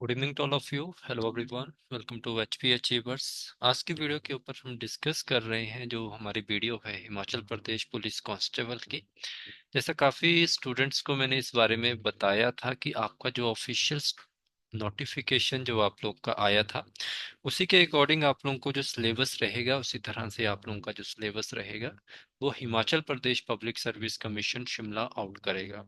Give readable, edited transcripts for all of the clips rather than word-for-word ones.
Good evening to all of you. Hello everyone, welcome to HP achievers. आज की video के ऊपर हम डिस्कस कर रहे हैं जो हमारी वीडियो है हिमाचल प्रदेश पुलिस कांस्टेबल की। जैसा काफ़ी स्टूडेंट्स को मैंने इस बारे में बताया था कि आपका जो ऑफिशियल नोटिफिकेशन जो आप लोग का आया था उसी के अकॉर्डिंग आप लोगों को जो सिलेबस रहेगा उसी तरह से आप लोगों का जो सिलेबस रहेगा वो Himachal Pradesh public service commission Shimla out करेगा।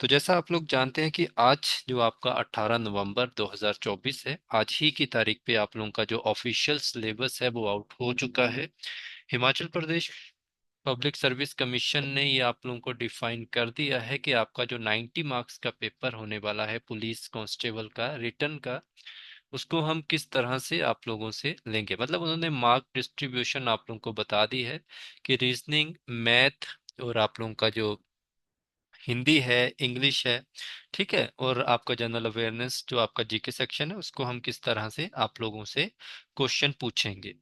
तो जैसा आप लोग जानते हैं कि आज जो आपका 18 नवंबर 2024 है, आज ही की तारीख पे आप लोगों का जो ऑफिशियल सिलेबस है वो आउट हो चुका है। Himachal Pradesh public service commission ने ये आप लोगों को डिफाइन कर दिया है कि आपका जो 90 मार्क्स का पेपर होने वाला है पुलिस कांस्टेबल का रिटर्न का, उसको हम किस तरह से आप लोगों से लेंगे। मतलब उन्होंने मार्क डिस्ट्रीब्यूशन आप लोगों को बता दी है कि रीजनिंग, मैथ और आप लोगों का जो हिंदी है, इंग्लिश है, ठीक है, और आपका जनरल अवेयरनेस जो आपका जीके सेक्शन है उसको हम किस तरह से आप लोगों से क्वेश्चन पूछेंगे।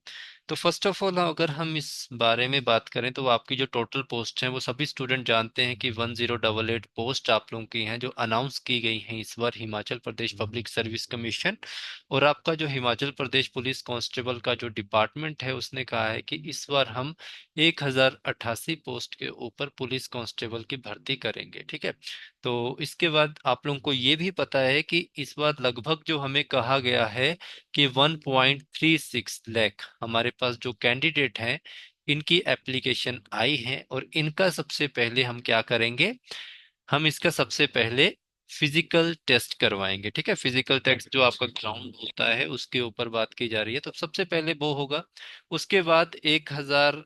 तो फर्स्ट ऑफ ऑल अगर हम इस बारे में बात करें तो आपकी जो टोटल पोस्ट हैं वो सभी स्टूडेंट जानते हैं कि 1088 पोस्ट आप लोगों की हैं जो अनाउंस की गई हैं इस बार Himachal Pradesh public service commission. और आपका जो हिमाचल प्रदेश पुलिस कांस्टेबल का जो डिपार्टमेंट है उसने कहा है कि इस बार हम 1088 पोस्ट के ऊपर पुलिस कांस्टेबल की भर्ती करेंगे, ठीक है। तो इसके बाद आप लोगों को ये भी पता है कि इस बार लगभग जो हमें कहा गया है कि 1.36 लाख हमारे पास जो कैंडिडेट हैं इनकी एप्लीकेशन आई है और इनका सबसे पहले हम क्या करेंगे, हम इसका सबसे पहले फिजिकल टेस्ट करवाएंगे, ठीक है। फिजिकल टेस्ट जो आपका ग्राउंड होता है उसके ऊपर बात की जा रही है, तो सबसे पहले वो होगा। उसके बाद 1088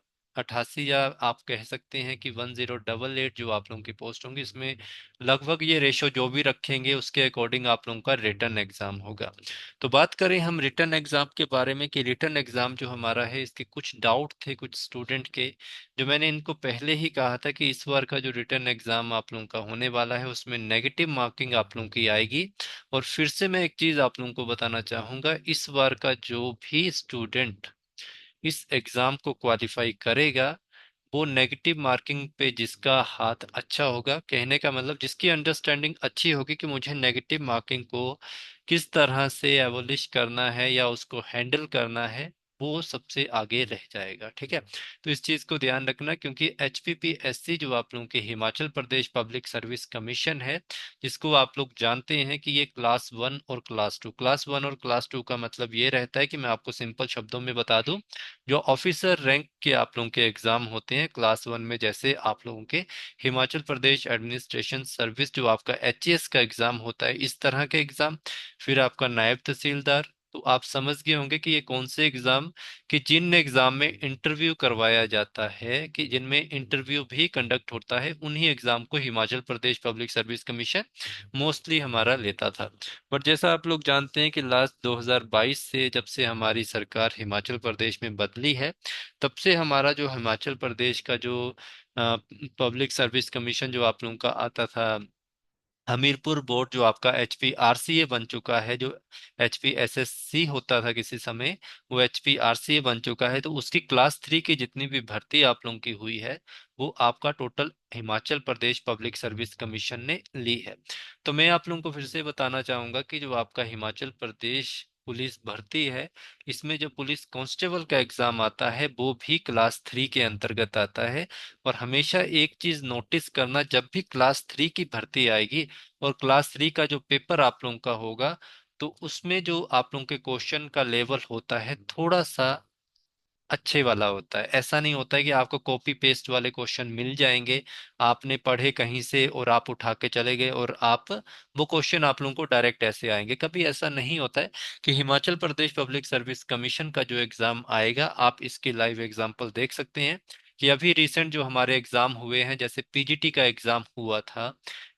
या आप कह सकते हैं कि 1088 जो आप लोगों की पोस्ट होंगी इसमें लगभग ये रेशो जो भी रखेंगे उसके अकॉर्डिंग आप लोगों का रिटर्न एग्जाम होगा। तो बात करें हम रिटर्न एग्जाम के बारे में कि रिटर्न एग्जाम जो हमारा है इसके कुछ डाउट थे कुछ स्टूडेंट के, जो मैंने इनको पहले ही कहा था कि इस बार का जो रिटर्न एग्जाम आप लोगों का होने वाला है उसमें नेगेटिव मार्किंग आप लोगों की आएगी। और फिर से मैं एक चीज आप लोगों को बताना चाहूंगा, इस बार का जो भी स्टूडेंट इस एग्जाम को क्वालिफाई करेगा वो नेगेटिव मार्किंग पे जिसका हाथ अच्छा होगा, कहने का मतलब जिसकी अंडरस्टैंडिंग अच्छी होगी कि मुझे नेगेटिव मार्किंग को किस तरह से एबॉलिश करना है या उसको हैंडल करना है, वो सबसे आगे रह जाएगा, ठीक है। तो इस चीज को ध्यान रखना क्योंकि एचपीपीएससी जो आप लोगों के Himachal Pradesh public service commission है, जिसको आप लोग जानते हैं कि ये क्लास 1 और क्लास 1 और क्लास 2 का मतलब ये रहता है कि मैं आपको सिंपल शब्दों में बता दूं, जो ऑफिसर रैंक के आप लोगों के एग्जाम होते हैं क्लास 1 में, जैसे आप लोगों के हिमाचल प्रदेश एडमिनिस्ट्रेशन सर्विस जो आपका एचएएस का एग्जाम होता है इस तरह के एग्जाम। फिर आपका नायब तहसीलदार, तो आप समझ गए होंगे कि ये कौन से एग्जाम, कि जिन एग्जाम में इंटरव्यू करवाया जाता है, कि जिनमें इंटरव्यू भी कंडक्ट होता है, उन्हीं एग्जाम को Himachal Pradesh public service commission mostly हमारा लेता था। बट जैसा आप लोग जानते हैं कि लास्ट 2022 से जब से हमारी सरकार हिमाचल प्रदेश में बदली है, तब से हमारा जो हिमाचल प्रदेश का जो पब्लिक सर्विस कमीशन जो आप लोगों का आता था, हमीरपुर बोर्ड जो आपका H P R C A बन चुका है, जो H P S S C होता था किसी समय, वो H P R C A बन चुका है। तो उसकी क्लास 3 की जितनी भी भर्ती आप लोगों की हुई है वो आपका total Himachal Pradesh public service commission ने ली है। तो मैं आप लोगों को फिर से बताना चाहूंगा कि जो आपका हिमाचल प्रदेश पुलिस भर्ती है इसमें जो पुलिस कांस्टेबल का एग्जाम आता है वो भी क्लास 3 के अंतर्गत आता है। और हमेशा एक चीज नोटिस करना, जब भी क्लास 3 की भर्ती आएगी और क्लास 3 का जो पेपर आप लोगों का होगा तो उसमें जो आप लोगों के क्वेश्चन का लेवल होता है थोड़ा सा अच्छे वाला होता है। ऐसा नहीं होता है कि आपको कॉपी पेस्ट वाले क्वेश्चन मिल जाएंगे, आपने पढ़े कहीं से और आप उठा के चले गए और आप वो क्वेश्चन आप लोगों को डायरेक्ट ऐसे आएंगे, कभी ऐसा नहीं होता है। कि Himachal Pradesh public service commission का जो एग्जाम आएगा आप इसकी लाइव एग्जांपल देख सकते हैं कि अभी रिसेंट जो हमारे एग्जाम हुए हैं, जैसे पीजीटी का एग्जाम हुआ था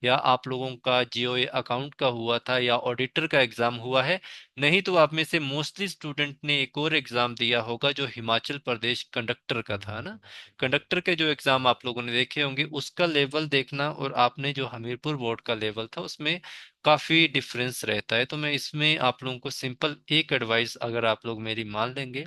या आप लोगों का जीओए अकाउंट का हुआ था या ऑडिटर का एग्जाम हुआ है, नहीं तो आप में से मोस्टली स्टूडेंट ने एक और एग्जाम दिया होगा जो हिमाचल प्रदेश कंडक्टर का था ना। कंडक्टर के जो एग्जाम आप लोगों ने देखे होंगे उसका लेवल देखना और आपने जो हमीरपुर बोर्ड का लेवल था उसमें काफी डिफरेंस रहता है। तो मैं इसमें आप लोगों को सिंपल एक एडवाइस अगर आप लोग मेरी मान लेंगे,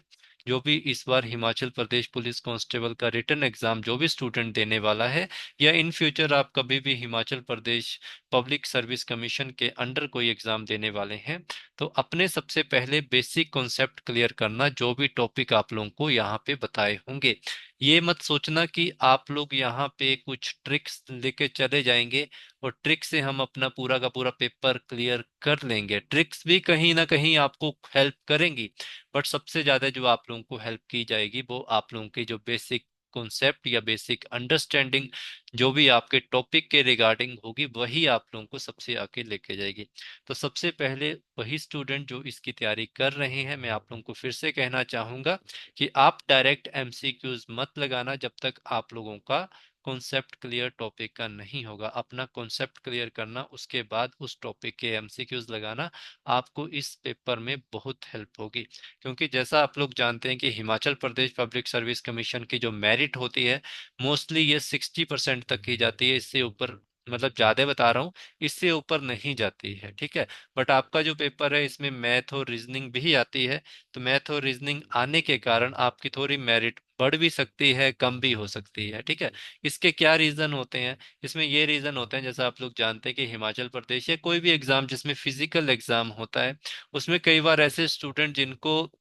जो भी इस बार हिमाचल प्रदेश पुलिस कांस्टेबल का रिटर्न एग्जाम जो भी स्टूडेंट देने वाला है, या इन फ्यूचर आप कभी भी Himachal Pradesh public service commission के अंडर कोई एग्जाम देने वाले हैं, तो अपने सबसे पहले बेसिक कॉन्सेप्ट क्लियर करना, जो भी टॉपिक आप लोगों को यहाँ पे बताए होंगे। ये मत सोचना कि आप लोग यहाँ पे कुछ ट्रिक्स लेके चले जाएंगे और ट्रिक से हम अपना पूरा का पूरा पेपर क्लियर कर लेंगे। ट्रिक्स भी कहीं ना कहीं आपको हेल्प करेंगी, बट सबसे ज्यादा जो आप लोगों को हेल्प की जाएगी वो आप लोगों की जो बेसिक कॉन्सेप्ट या बेसिक अंडरस्टैंडिंग जो भी आपके टॉपिक के रिगार्डिंग होगी, वही आप लोगों को सबसे आगे लेके जाएगी। तो सबसे पहले वही स्टूडेंट जो इसकी तैयारी कर रहे हैं, मैं आप लोगों को फिर से कहना चाहूंगा कि आप डायरेक्ट एमसीक्यूज मत लगाना जब तक आप लोगों का कॉन्सेप्ट क्लियर टॉपिक का नहीं होगा। अपना कॉन्सेप्ट क्लियर करना, उसके बाद उस टॉपिक के एमसीक्यूज लगाना आपको इस पेपर में बहुत हेल्प होगी। क्योंकि जैसा आप लोग जानते हैं कि Himachal Pradesh public service commission की जो मेरिट होती है, मोस्टली ये 60% तक की जाती है। इससे ऊपर, मतलब ज्यादा बता रहा हूँ, इससे ऊपर नहीं जाती है, ठीक है। बट आपका जो पेपर है इसमें मैथ और रीजनिंग भी आती है, तो मैथ और रीजनिंग आने के कारण आपकी थोड़ी मेरिट बढ़ भी सकती है, कम भी हो सकती है, ठीक है। इसके क्या रीजन होते हैं? इसमें ये रीजन होते हैं, जैसा आप लोग जानते हैं कि हिमाचल प्रदेश या कोई भी एग्जाम जिसमें फिजिकल एग्जाम होता है, उसमें कई बार ऐसे स्टूडेंट जिनको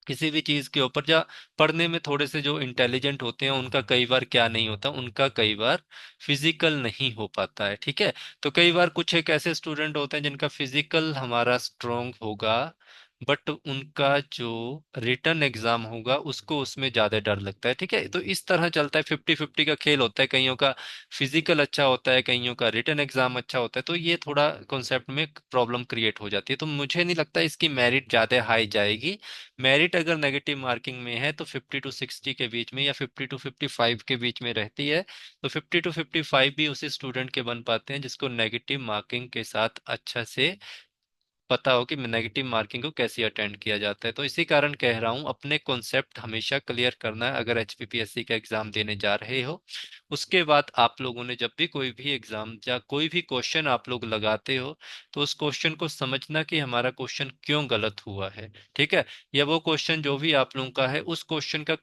किसी भी चीज के ऊपर या पढ़ने में थोड़े से जो इंटेलिजेंट होते हैं, उनका कई बार क्या नहीं होता, उनका कई बार फिजिकल नहीं हो पाता है, ठीक है। तो कई बार कुछ एक ऐसे स्टूडेंट होते हैं जिनका फिजिकल हमारा स्ट्रोंग होगा, बट उनका जो रिटर्न एग्जाम होगा उसको उसमें ज्यादा डर लगता है, ठीक है। तो इस तरह चलता है, 50-50 का खेल होता है। कईयों का फिजिकल अच्छा होता है, कईयों का रिटर्न एग्जाम अच्छा होता है, तो ये थोड़ा कॉन्सेप्ट में प्रॉब्लम क्रिएट हो जाती है। तो मुझे नहीं लगता इसकी मेरिट ज्यादा हाई जाएगी। मेरिट अगर नेगेटिव मार्किंग में है तो 50 to 60 के बीच में या 50 to 55 के बीच में रहती है। तो 50 to 55 भी उसी स्टूडेंट के बन पाते हैं जिसको नेगेटिव मार्किंग के साथ अच्छा से पता हो कि नेगेटिव मार्किंग को कैसे अटेंड किया जाता है। तो इसी कारण कह रहा हूँ, अपने कॉन्सेप्ट हमेशा क्लियर करना है अगर एचपीपीएससी का एग्जाम देने जा रहे हो। उसके बाद आप लोगों ने जब भी कोई भी एग्जाम या कोई भी क्वेश्चन आप लोग लगाते हो, तो उस क्वेश्चन को समझना कि हमारा क्वेश्चन क्यों गलत हुआ है, ठीक है। या वो क्वेश्चन जो भी आप लोगों का है, उस क्वेश्चन का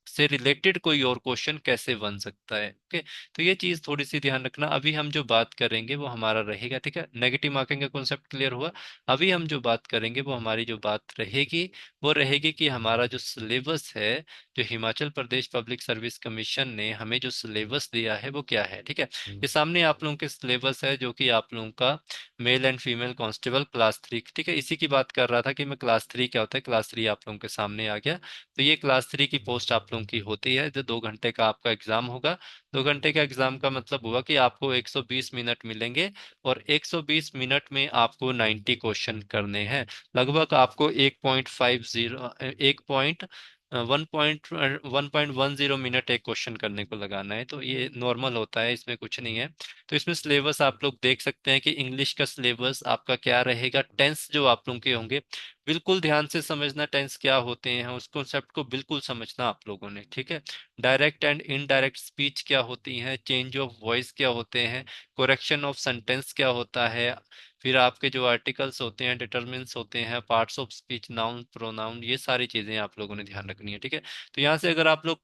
से रिलेटेड कोई और क्वेश्चन कैसे बन सकता है, ओके। तो ये चीज थोड़ी सी ध्यान रखना। अभी हम जो बात करेंगे वो हमारा रहेगा, ठीक है। नेगेटिव मार्किंग का कॉन्सेप्ट क्लियर हुआ। अभी हम जो बात करेंगे वो हमारी जो बात रहेगी वो रहेगी कि हमारा जो सिलेबस है, जो Himachal Pradesh public service commission ने हमें जो सिलेबस दिया है वो क्या है, ठीक है। ये सामने आप लोगों के सिलेबस है, जो कि आप लोगों का male and female constable class 3, ठीक है। इसी की बात कर रहा था कि मैं क्लास 3 क्या होता है, क्लास 3 आप लोगों के सामने आ गया। तो ये क्लास 3 की पोस्ट आप लोगों की होती है, जो 2 घंटे का आपका एग्जाम होगा। 2 घंटे का एग्जाम का मतलब हुआ कि आपको 120 मिनट मिलेंगे, और 120 मिनट में आपको 90 क्वेश्चन करने हैं। लगभग आपको 1.50 1.10 मिनट एक क्वेश्चन करने को लगाना है। तो ये नॉर्मल होता है, इसमें कुछ नहीं है। तो इसमें सिलेबस आप लोग देख सकते हैं कि इंग्लिश का सिलेबस आपका क्या रहेगा। टेंस जो आप लोगों के होंगे, बिल्कुल ध्यान से समझना टेंस क्या होते हैं, उस कॉन्सेप्ट को बिल्कुल समझना आप लोगों ने, ठीक है। डायरेक्ट एंड इनडायरेक्ट स्पीच क्या होती है, चेंज ऑफ वॉइस क्या होते हैं, कोरेक्शन ऑफ सेंटेंस क्या होता है, फिर आपके जो आर्टिकल्स होते हैं, डिटर्मिनेंट्स होते हैं, parts of speech, noun pronoun, ये सारी चीजें आप लोगों ने ध्यान रखनी है, ठीक है। तो यहाँ से अगर आप लोग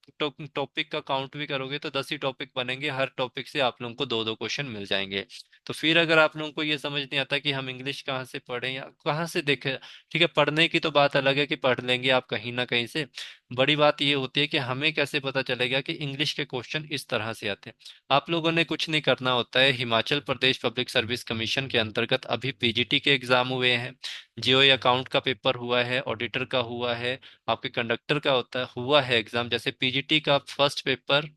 टॉपिक का काउंट भी करोगे तो 10 ही टॉपिक बनेंगे, हर टॉपिक से आप लोगों को दो दो क्वेश्चन मिल जाएंगे। तो फिर अगर आप लोगों को ये समझ नहीं आता कि हम इंग्लिश कहाँ से पढ़ें या कहाँ से देखें, ठीक है, पढ़ने की तो बात अलग है कि पढ़ लेंगे आप कहीं ना कहीं से। बड़ी बात ये होती है कि हमें कैसे पता चलेगा कि इंग्लिश के क्वेश्चन इस तरह से आते हैं। आप लोगों ने कुछ नहीं करना होता है। Himachal Pradesh public service commission के अंतर्गत अभी पीजीटी के एग्जाम हुए हैं, जीओ अकाउंट का पेपर हुआ है, ऑडिटर का हुआ है, आपके कंडक्टर का होता हुआ है एग्जाम। जैसे पीजीटी का फर्स्ट पेपर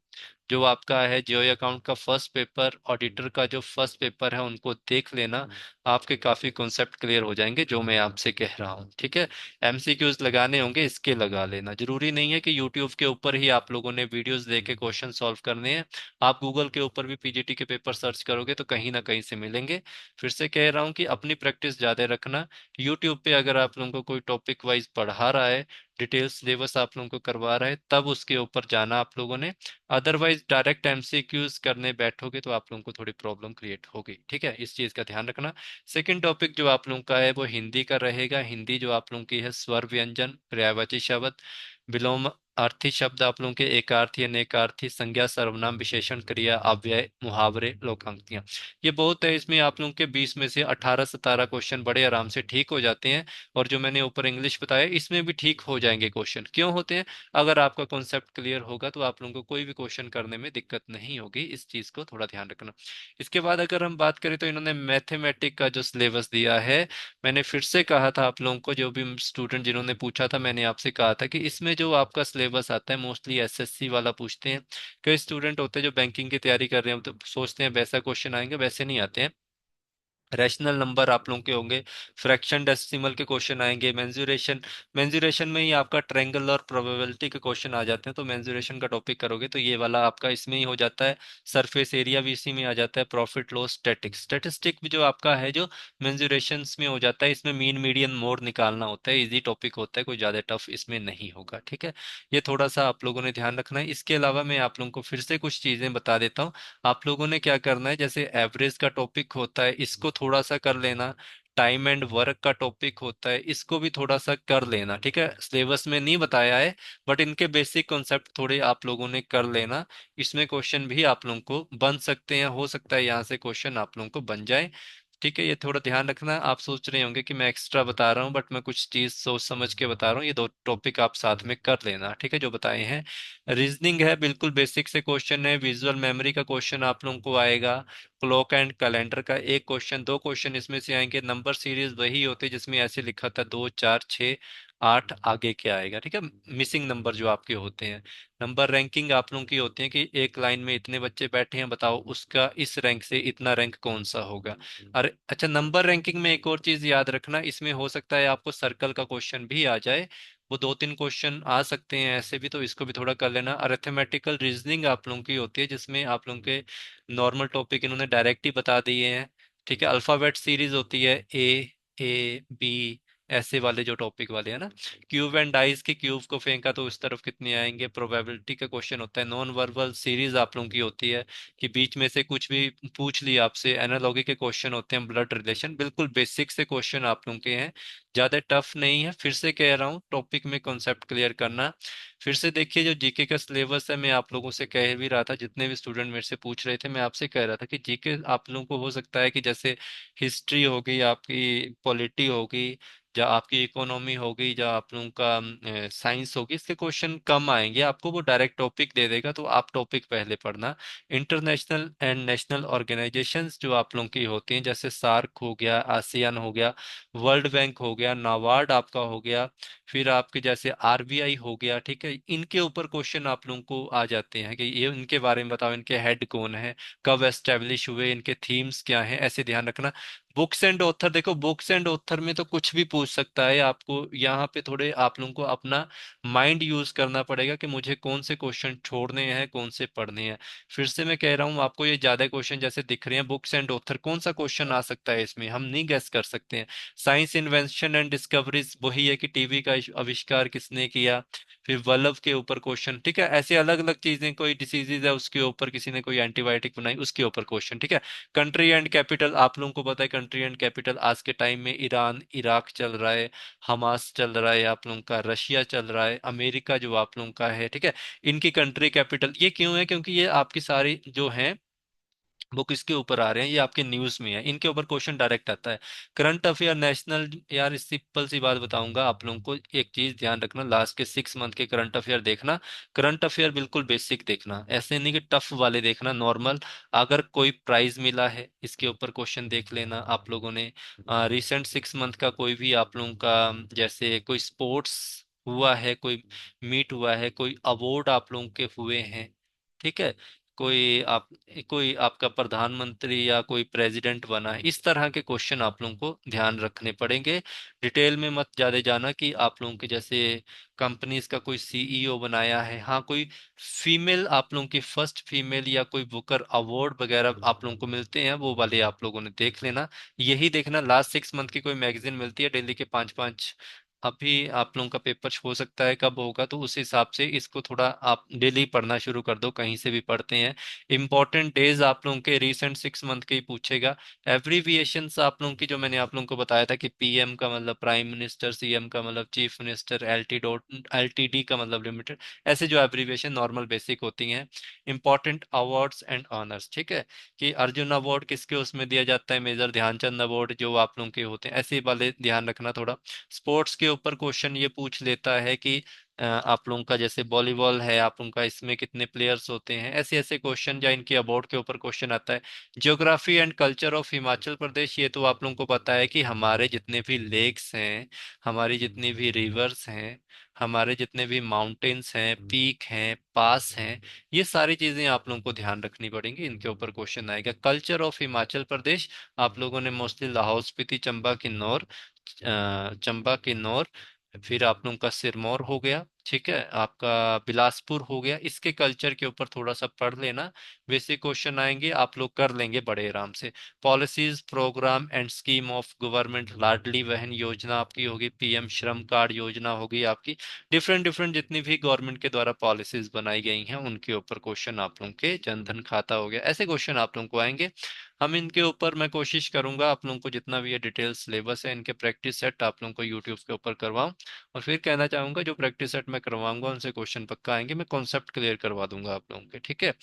जो आपका है, जियो अकाउंट का फर्स्ट पेपर, ऑडिटर का जो फर्स्ट पेपर है, उनको देख लेना। आपके काफी कॉन्सेप्ट क्लियर हो जाएंगे जो मैं आपसे कह रहा हूँ, ठीक है। एमसीक्यूज लगाने होंगे, इसके लगा लेना। जरूरी नहीं है कि यूट्यूब के ऊपर ही आप लोगों ने वीडियोस देख के क्वेश्चन सॉल्व करने हैं। आप गूगल के ऊपर भी पीजीटी के पेपर सर्च करोगे तो कहीं ना कहीं से मिलेंगे। फिर से कह रहा हूँ कि अपनी प्रैक्टिस ज्यादा रखना। यूट्यूब पे अगर आप लोगों को कोई टॉपिक वाइज पढ़ा रहा है, डिटेल सिलेबस आप लोगों को करवा रहा है, तब उसके ऊपर जाना आप लोगों ने। अदरवाइज डायरेक्ट एमसीक्यूज करने बैठोगे तो आप लोगों को थोड़ी प्रॉब्लम क्रिएट होगी, ठीक है। इस चीज का ध्यान रखना। सेकंड टॉपिक जो आप लोगों का है वो हिंदी का रहेगा। हिंदी जो आप लोगों की है, स्वर व्यंजन, पर्यायवाची शब्द, विलोम अर्थी शब्द आप लोगों के एकार्थी, अनेकार्थी, संज्ञा, सर्वनाम, विशेषण, क्रिया, अव्यय, मुहावरे, लोकांतियां। ये बहुत है, इसमें आप लोगों के 20 में से 18-17 क्वेश्चन बड़े आराम से ठीक हो जाते हैं। और जो मैंने ऊपर इंग्लिश बताया इसमें भी ठीक हो जाएंगे क्वेश्चन। क्यों होते हैं? अगर आपका कॉन्सेप्ट क्लियर होगा तो आप लोगों को कोई भी क्वेश्चन करने में दिक्कत नहीं होगी। इस चीज को थोड़ा ध्यान रखना। इसके बाद अगर हम बात करें तो इन्होंने मैथमेटिक का जो सिलेबस दिया है, मैंने फिर से कहा था आप लोगों को, जो भी स्टूडेंट जिन्होंने पूछा था, मैंने आपसे कहा था कि इसमें जो आपका सिलेबस आता है मोस्टली एसएससी वाला पूछते हैं। कई स्टूडेंट होते हैं जो बैंकिंग की तैयारी कर रहे हैं तो सोचते हैं वैसा क्वेश्चन आएंगे, वैसे नहीं आते हैं। रैशनल नंबर आप लोगों के होंगे, फ्रैक्शन डेसिमल के क्वेश्चन आएंगे, मेंसुरेशन, मेंसुरेशन में ही आपका ट्रायंगल और प्रोबेबिलिटी के क्वेश्चन आ जाते हैं, तो मेंसुरेशन का टॉपिक करोगे तो ये वाला आपका इसमें ही हो जाता है। सरफेस एरिया भी इसी में आ जाता है। प्रॉफिट लॉस स्टैटिक्स, स्टैटिस्टिक भी जो आपका है जो मेंसुरेशंस में हो जाता है। इसमें मीन मीडियन मोड निकालना होता है। इजी टॉपिक होता है, कोई ज्यादा टफ इसमें नहीं होगा। ठीक है, ये थोड़ा सा आप लोगों ने ध्यान रखना है। इसके अलावा मैं आप लोगों को फिर से कुछ चीजें बता देता हूँ। आप लोगों ने क्या करना है, जैसे एवरेज का टॉपिक होता है इसको थोड़ा सा कर लेना। टाइम एंड वर्क का टॉपिक होता है इसको भी थोड़ा सा कर लेना। ठीक है, सिलेबस में नहीं बताया है बट इनके बेसिक कॉन्सेप्ट थोड़े आप लोगों ने कर लेना। इसमें क्वेश्चन भी आप लोगों को बन सकते हैं, हो सकता है यहाँ से क्वेश्चन आप लोगों को बन जाए। ठीक है, ये थोड़ा ध्यान रखना। आप सोच रहे होंगे कि मैं एक्स्ट्रा बता रहा हूँ बट मैं कुछ चीज सोच समझ के बता रहा हूँ। ये दो टॉपिक आप साथ में कर लेना, ठीक है, जो बताए हैं। रीजनिंग है, बिल्कुल बेसिक से क्वेश्चन है। विजुअल मेमोरी का क्वेश्चन आप लोगों को आएगा। क्लॉक एंड कैलेंडर का एक क्वेश्चन, दो क्वेश्चन इसमें से आएंगे। नंबर सीरीज वही होती है जिसमें ऐसे लिखा था 2, 4, 6, 8, आगे क्या आएगा। ठीक है, मिसिंग नंबर जो आपके होते हैं। नंबर रैंकिंग आप लोगों की होती है कि एक लाइन में इतने बच्चे बैठे हैं, बताओ उसका इस रैंक से इतना रैंक कौन सा होगा। अरे अच्छा, नंबर रैंकिंग में एक और चीज याद रखना, इसमें हो सकता है आपको सर्कल का क्वेश्चन भी आ जाए। वो 2-3 क्वेश्चन आ सकते हैं ऐसे भी, तो इसको भी थोड़ा कर लेना। अरिथमेटिकल रीजनिंग आप लोगों की होती है जिसमें आप लोगों के नॉर्मल टॉपिक इन्होंने डायरेक्ट ही बता दिए हैं। ठीक है, अल्फाबेट सीरीज होती है, A, A, B, ऐसे वाले जो टॉपिक वाले हैं ना। क्यूब एंड डाइस के क्यूब को फेंका तो उस तरफ कितने आएंगे, प्रोबेबिलिटी का क्वेश्चन होता है। नॉन वर्बल सीरीज आप लोगों की होती है कि बीच में से कुछ भी पूछ लिया आपसे। एनालॉगी के क्वेश्चन होते हैं, ब्लड रिलेशन, बिल्कुल बेसिक से क्वेश्चन आप लोगों के हैं, ज्यादा टफ नहीं है। फिर से कह रहा हूँ, टॉपिक में कॉन्सेप्ट क्लियर करना। फिर से देखिए, जो जीके का सिलेबस है, मैं आप लोगों से कह भी रहा था, जितने भी स्टूडेंट मेरे से पूछ रहे थे मैं आपसे कह रहा था कि जीके आप लोगों को हो सकता है कि जैसे हिस्ट्री होगी, आपकी पॉलिटी होगी, या आपकी इकोनॉमी होगी, या आप लोगों का साइंस होगी, इसके क्वेश्चन कम आएंगे आपको। वो डायरेक्ट टॉपिक दे देगा तो आप टॉपिक पहले पढ़ना। इंटरनेशनल एंड नेशनल ऑर्गेनाइजेशंस जो आप लोगों की होती हैं, जैसे सार्क हो गया, आसियान हो गया, वर्ल्ड बैंक हो गया, नाबार्ड आपका हो गया, फिर आपके जैसे आरबीआई हो गया। ठीक है, इनके ऊपर क्वेश्चन आप लोगों को आ जाते हैं कि ये इनके बारे में बताओ, इनके हेड कौन है, कब एस्टेब्लिश हुए, इनके थीम्स क्या हैं, ऐसे ध्यान रखना। बुक्स एंड ऑथर, देखो बुक्स एंड ऑथर में तो कुछ भी पूछ सकता है आपको। यहाँ पे थोड़े आप लोगों को अपना माइंड यूज करना पड़ेगा कि मुझे कौन से क्वेश्चन छोड़ने हैं, कौन से पढ़ने हैं। फिर से मैं कह रहा हूँ आपको, ये ज्यादा क्वेश्चन जैसे दिख रहे हैं बुक्स एंड ऑथर, कौन सा क्वेश्चन आ सकता है इसमें हम नहीं गेस कर सकते हैं। साइंस इन्वेंशन एंड डिस्कवरीज वही है कि टीवी का आविष्कार किसने किया। फिर वल्लभ के ऊपर क्वेश्चन। ठीक है, ऐसे अलग अलग चीजें, कोई डिसीजेज है उसके ऊपर किसी ने कोई एंटीबायोटिक बनाई उसके ऊपर क्वेश्चन। ठीक है, कंट्री एंड कैपिटल आप लोगों को पता है, कंट्री एंड कैपिटल आज के टाइम में ईरान इराक चल रहा है, हमास चल रहा है आप लोगों का, रशिया चल रहा है, अमेरिका जो आप लोगों का है। ठीक है, इनकी कंट्री कैपिटल ये क्यों है, क्योंकि ये आपकी सारी जो है वो किसके ऊपर आ रहे हैं, ये आपके न्यूज में है, इनके ऊपर क्वेश्चन डायरेक्ट आता है। करंट अफेयर नेशनल, यार सिंपल सी बात बताऊंगा आप लोगों को, एक चीज ध्यान रखना, लास्ट के 6 मंथ के करंट अफेयर देखना। करंट अफेयर बिल्कुल बेसिक देखना, ऐसे नहीं कि टफ वाले देखना, नॉर्मल। अगर कोई प्राइज मिला है इसके ऊपर क्वेश्चन देख लेना आप लोगों ने। रिसेंट 6 मंथ का कोई भी आप लोगों का, जैसे कोई स्पोर्ट्स हुआ है, कोई मीट हुआ है, कोई अवार्ड आप लोगों के हुए हैं। ठीक है, कोई आप कोई आपका प्रधानमंत्री या कोई प्रेसिडेंट बना है, इस तरह के क्वेश्चन आप लोगों को ध्यान रखने पड़ेंगे। डिटेल में मत ज्यादा जाना कि आप लोगों के जैसे कंपनीज का कोई सीईओ बनाया है, हाँ कोई फीमेल आप लोगों की फर्स्ट फीमेल या कोई बुकर अवार्ड वगैरह आप लोगों को मिलते हैं, वो वाले आप लोगों ने देख लेना। यही देखना, लास्ट 6 मंथ की कोई मैगजीन मिलती है डेली के 5-5 अभी आप लोगों का पेपर हो सकता है कब होगा, तो उस हिसाब से इसको थोड़ा आप डेली पढ़ना शुरू कर दो, कहीं से भी पढ़ते हैं। इंपॉर्टेंट डेज आप लोगों के रिसेंट 6 मंथ के ही पूछेगा। एब्रीविएशंस आप लोगों की, जो मैंने आप लोगों को बताया था कि पीएम का मतलब प्राइम मिनिस्टर, सीएम का मतलब चीफ मिनिस्टर, एलटीडी का मतलब लिमिटेड, ऐसे जो एब्रीविएशन नॉर्मल बेसिक होती हैं। इंपॉर्टेंट अवार्ड्स एंड ऑनर्स, ठीक है, कि अर्जुन अवार्ड किसके उसमें दिया जाता है, मेजर ध्यानचंद अवार्ड जो आप लोगों के होते हैं, ऐसे वाले ध्यान रखना थोड़ा। स्पोर्ट्स के ऊपर क्वेश्चन ये पूछ लेता है कि आप लोगों का जैसे वॉलीबॉल है, आप उनका इसमें कितने प्लेयर्स होते हैं, ऐसे ऐसे क्वेश्चन, या इनके अवार्ड के ऊपर क्वेश्चन आता है। Geography and culture of Himachal Pradesh, ये तो आप लोगों को पता है कि हमारे जितने भी लेक्स हैं, हमारी जितनी भी रिवर्स हैं, हमारे जितने भी माउंटेन्स हैं, पीक हैं, पास हैं, ये सारी चीजें आप लोगों को ध्यान रखनी पड़ेंगी, इनके ऊपर क्वेश्चन आएगा। कल्चर ऑफ हिमाचल प्रदेश, आप लोगों ने मोस्टली लाहौल स्पीति, चंबा किन्नौर, फिर आप लोगों का सिरमौर हो गया, ठीक है, आपका बिलासपुर हो गया, इसके कल्चर के ऊपर थोड़ा सा पढ़ लेना। वैसे क्वेश्चन आएंगे, आप लोग कर लेंगे बड़े आराम से। Policies, programme and scheme of government, Ladli Behan Yojana आपकी होगी, पीएम श्रम कार्ड योजना होगी आपकी। डिफरेंट डिफरेंट जितनी भी गवर्नमेंट के द्वारा पॉलिसीज बनाई गई हैं उनके ऊपर क्वेश्चन आप लोगों के, जनधन खाता हो गया, ऐसे क्वेश्चन आप लोगों को आएंगे। हम इनके ऊपर, मैं कोशिश करूंगा आप लोगों को जितना भी ये डिटेल सिलेबस है, इनके प्रैक्टिस सेट आप लोगों को यूट्यूब के ऊपर करवाऊं। और फिर कहना चाहूंगा, जो प्रैक्टिस सेट मैं करवाऊंगा उनसे क्वेश्चन पक्का आएंगे, मैं कॉन्सेप्ट क्लियर करवा दूंगा आप लोगों के, ठीक है।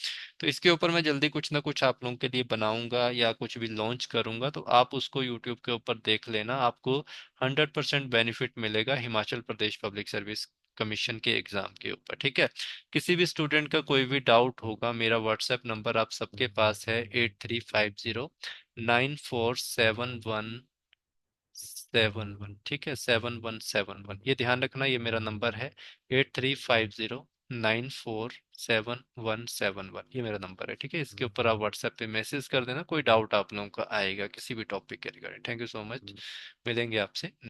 तो इसके ऊपर मैं जल्दी कुछ ना कुछ आप लोगों के लिए बनाऊंगा या कुछ भी लॉन्च करूंगा, तो आप उसको यूट्यूब के ऊपर देख लेना, आपको 100% बेनिफिट मिलेगा Himachal Pradesh public service commission के एग्जाम के ऊपर, ठीक है। किसी भी स्टूडेंट का कोई भी डाउट होगा, मेरा व्हाट्सएप नंबर आप सबके पास है, 8350 94717 ठीक है, 7171, ये ध्यान रखना, ये मेरा नंबर है, 8350 94717 ये मेरा नंबर है, ठीक है। इसके ऊपर आप व्हाट्सएप पे मैसेज कर देना, कोई डाउट आप लोगों का आएगा किसी भी टॉपिक के regarding. Thank you so much, मिलेंगे आपसे।